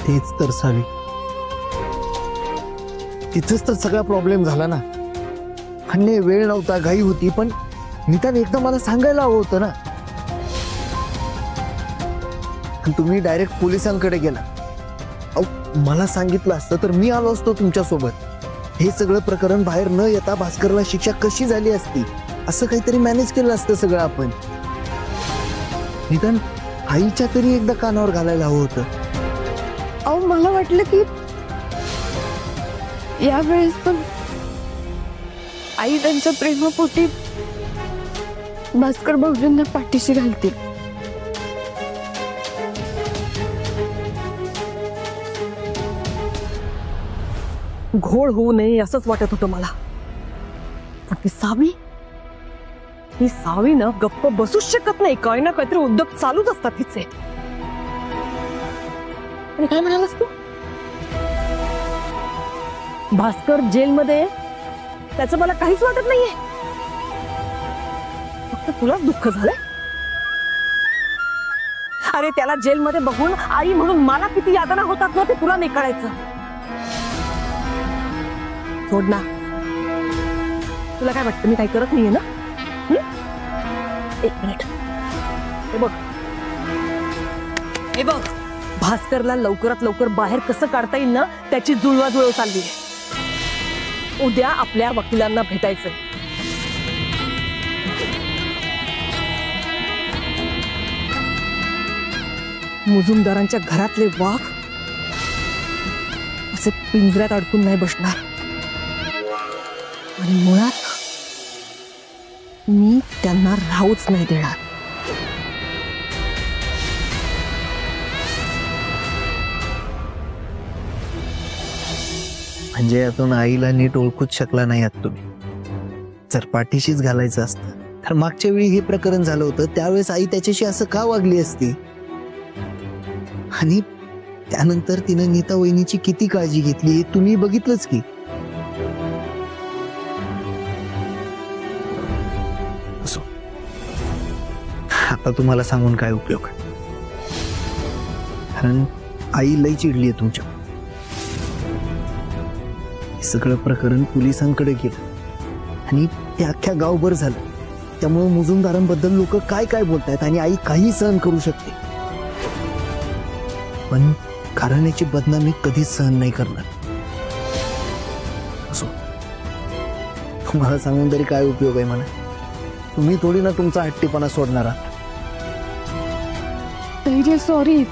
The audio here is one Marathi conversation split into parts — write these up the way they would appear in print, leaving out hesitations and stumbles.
तेच तर सावी, तिथंच तर सगळा प्रॉब्लेम झाला ना. अन्य वेळ नव्हता, घाई होती, पण निदान एकदा मला सांगायला हवं होतं ना. आणि तुम्ही डायरेक्ट पोलिसांकडे गेला. मला सांगितलं असतं तर मी आलो असतो तुमच्या सोबत. हे सगळं प्रकरण बाहेर न येता भास्करला शिक्षा कशी झाली असती असं काहीतरी मॅनेज केलं असतं सगळं आपण. निदान आईच्या तरी एकदा कानावर घालायला हवं होतं. अहो मला वाटलं की यावेळेस पण आई त्यांच्या प्रेमापोटी भास्कर भाऊजींना पाठीशी घालतील. घोळ होऊ नये असंच वाटत होतं मला. पण ती सावी ना गप्प बसूच शकत नाही. काही ना काहीतरी उद्योग चालूच असतात तिचे. आणि काय म्हणालास तू? भास्कर जेलमध्ये त्याचं मला काहीच वाटत नाहीये. फक्त तुलाच दुःख झालंय. अरे त्याला जेलमध्ये बघून आई म्हणून मला किती यातना होतात ना ते तुला नाही कळायचं. सोड ना. तुला काय वाटतं मी काही करत नाहीये ना? एक मिनिट. हे बघ भास्करला लवकरात लवकर बाहेर कसं काढता येईल ना त्याची जुळवाजुळव चालली आहे. उद्या आपल्या वकिलांना भेटायचंय. मुजुमदारांच्या घरातले वाघ असे पिंजऱ्यात अडकून नाही बसणार. आणि मुळात मी त्यांना राहूच नाही देणार. म्हणजे अजून आईला नीट ओळखूच शकला नाही आहात तुम्ही. जर पाठीशीच घालायचं असतं तर मागच्या वेळी हे प्रकरण झालं होतं त्यावेळेस आई त्याच्याशी असं का वागली असती. आणि त्यानंतर तिने नीता वहिनीची किती काळजी घेतली हे तुम्ही बघितलंच की. आता तुम्हाला सांगून काय उपयोग, कारण आई लई चिडली आहे तुमच्या. हे सगळं प्रकरण पोलिसांकडे गेलं आणि ते अख्ख्या गावभर झालं. त्यामुळे मुजुमदारांबद्दल लोक काय काय बोलतायत आणि आई काही सहन करू शकते. पण घराण्याची बदनामी कधीच सहन नाही करणार. असो, तुम्हाला सांगून तरी काय उपयोग आहे म्हणा. तुम्ही थोडी ना तुमचा हट्टीपणा सोडणार आहात. सॉरी,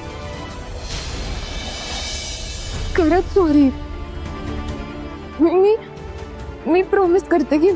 खरंच सॉरी. मी प्रॉमिस करते की